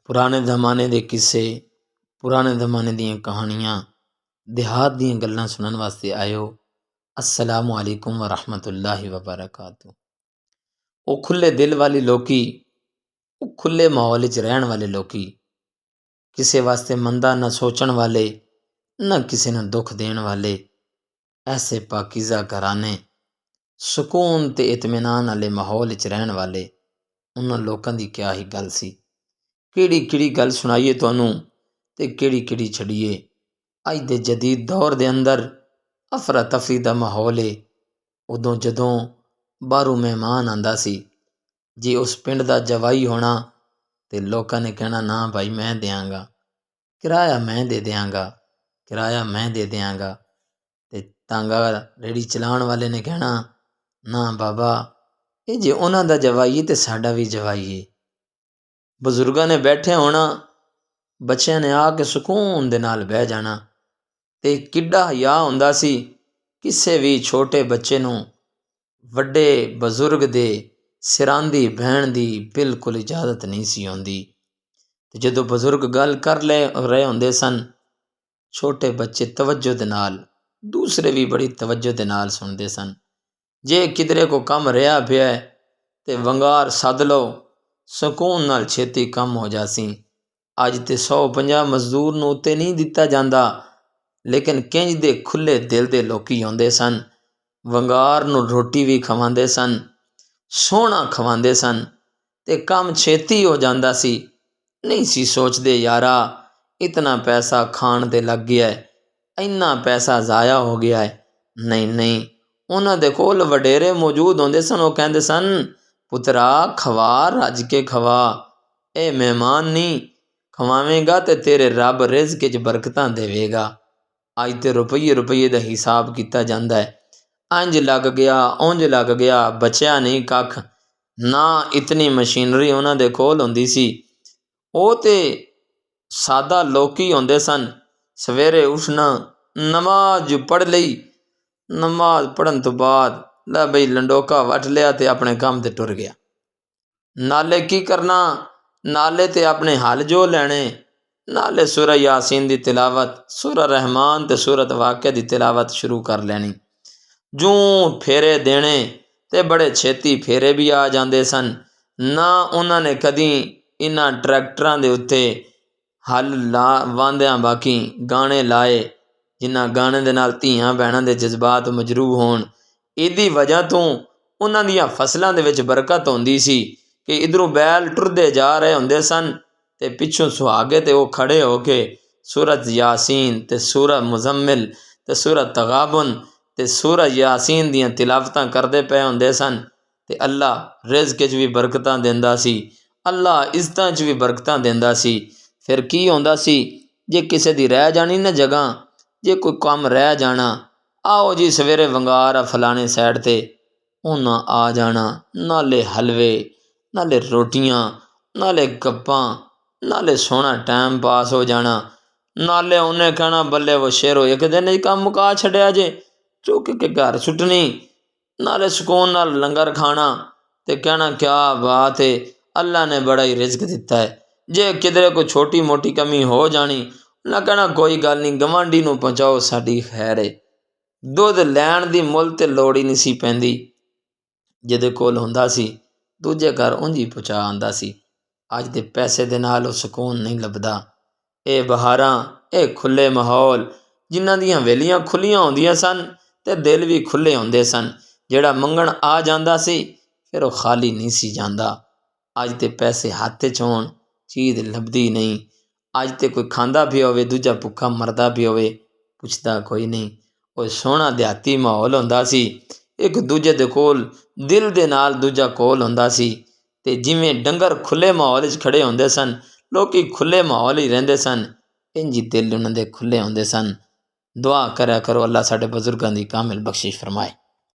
पुराने ज़माने के किस्से, पुराने ज़माने दीयां कहानियाँ, देहात दीयां गल्लां सुनन वास्ते आयो। अस्सलामु अलैकुम व रहमतुल्लाहि व बरकातुहू। वो खुले दिल वाले लोकी, वो खुले माहौल च रहन वाले लोकी, किसे वास्ते मंदा न सोचण वाले, न किसी न दुख देण वाले, ऐसे पाकीज़ा घराने सुकून ते इत्मीनान वाले माहौल च रहन वाले उन्हां लोकां दी क्या ही गल सी। किहड़ी किहड़ी गल सुनाइए तुहानूं ते किहड़ी किहड़ी छड़ीए। अज दे जदीद दौर दे अंदर अफरा तफरी दा माहौल है। उदों जदों बाहरों मेहमान आंदा सी, जे उस पिंड दा जवाई होना ते लोकां ने कहना ना भाई मैं देंगा, किराया मैं दे देंगा, किराया मैं दे देंगा। ते तांगा रेहड़ी चलाउण वाले ने कहना ना बाबा ये जे उन्हां दा जवाई है ते साडा भी जवाई है। बजुर्गां ने बैठे होना, बच्चों ने आके सुकून दे नाल बह जाना ते किड्डा हया हुंदा सी। किसे भी छोटे बच्चे नूं वड्डे बजुर्ग दे सिरांदी बहन दी बिल्कुल इजाजत नहीं सी होंदी। ते जदों बजुर्ग गल कर ले रहे हुंदे सन, छोटे बच्चे तवज्जो दे नाल, दूसरे भी बड़ी तवज्जो दे नाल सुनते सन। जे किधरे को कम रहा पिया ते वंगार सद लो, सुकून नाल छेती कम हो जासी। अज ते 150 मजदूर नूं उत्ते नहीं दिता जांदा, लेकिन किंज दे खुले दिल दे लोकी होंदे सन। वंगार नूं रोटी भी खवांदे सन, सोहना खवांदे सन ते काम छेती हो जांदा सी। नहीं सी सोचदे यारा इतना पैसा खाण ते लग गया है, इन्ना पैसा ज़ाया हो गया है। नहीं नहीं, उन्हां दे कोल वडेरे मौजूद होंदे सन। वो कहंदे सन पुत्रा खवा, रज के खवा, ए मेहमान नहीं खवावेगा तो तेरे रब रिज़्क च बरकतां देवेगा। अज तो रुपये रुपये का हिसाब किया जाता है। इंज लग गया उंज लग गया, बचया नहीं कख ना। इतनी मशीनरी उन्हां दे कोल हुंदी सी। वो तो सादा लोकी होंदे सन। सवेरे उठना, नमाज पढ़ लई, नमाज पढ़न तो बाद लै बई लंडोका वट लिया तो अपने काम ते टुर गया। नाले की करना, नाले ते अपने हल जो लैने, नाले सूरह यासीन दी तिलावत, सूरह रहमान ते सूरत वाक़िया दी तिलावत शुरू कर लैनी। जूं फेरे देने ते बड़े छेती फेरे भी आ जाते सन। ना उन्होंने कदी इन्हां ट्रैक्टरां दे उत्ते हल ला वांदियां बाकी गाने लाए, जिन्हां गाने दे नाल धीआं भैणां दे जज्बात मजरूह होण। इहदी वजह तो उन्हां दियां फसलां दे विच बरकत होंदी सी कि इधरों बैल टुरदे जा रहे होंदे सन ते पिछों सुहागे ते वो खड़े होके सूरत यासीन ते सूरह मुज़म्मिल ते सूरह तगाबुन ते सूरह यासीन दियां तिलावतां करदे पे होंदे सन। ते अल्लाह रिज़्क च भी बरकतां देंदा सी, अल्लाह इज़्ज़तां च भी बरकतां देंदा सी। फिर की होंदा सी, जे किसे दी रह जानी ना जगह, जे कोई कम रह जाना, आओ जी सवेरे वंगार फलाने साइड ते उन्हां आ जाना। नाले हलवे, नाले रोटियां, नाले गप्पां, नाले सोहना टाइम पास हो जाना। नाले उन्हें कहना बल्ले वो शेरो एक दिन ही काम मुका छड़िया जे, चुक के घर सुटनी। नाले सुकून नाल लंगर खाना ते कहना क्या बात है, अल्लाह ने बड़ा ही रिज़्क दिता है। जे किधरे कोई छोटी मोटी कमी हो जानी, ना कहना कोई गल नहीं, गवांढी नूं पहुँचाओ साडी खैर है। दुध लैण दी मुल ते लोड़ ही नहीं सी पैंदी। जिहदे कोल हुंदा सी दूजे घर उंज ही पहुँचा आंदा सी। अज दे पैसे दे नाल सुकून नहीं लभदा। ये बहारां, ये खुले माहौल, जिन्हां दियां वेलियां खुलियां होंदियां सन ते दिल भी खुले होंदे सन। जिहड़ा मंगण आ जांदा सी फिर वो खाली नहीं सी जांदा। अज ते पैसे हत्थ च होण, चीज़ लभदी नहीं। अज ते कोई खांदा भी होवे, दूजा भुखा मरदा भी होवे, पुछदा कोई नहीं। वो सोहना देहाती माहौल हुंदा सी। एक दूजे दे कोल दिल दे नाल दूजा कोल हुंदा सी। ते जिवें डंगर खुले माहौल च खड़े होंदे सन, लोकी खुले माहौल ही रहिंदे सन, इंज दिल उन्हां दे खुले होंदे सन। दुआ करया करो अल्लाह साडे बजुर्गां दी कामिल बख्शिश फरमाए।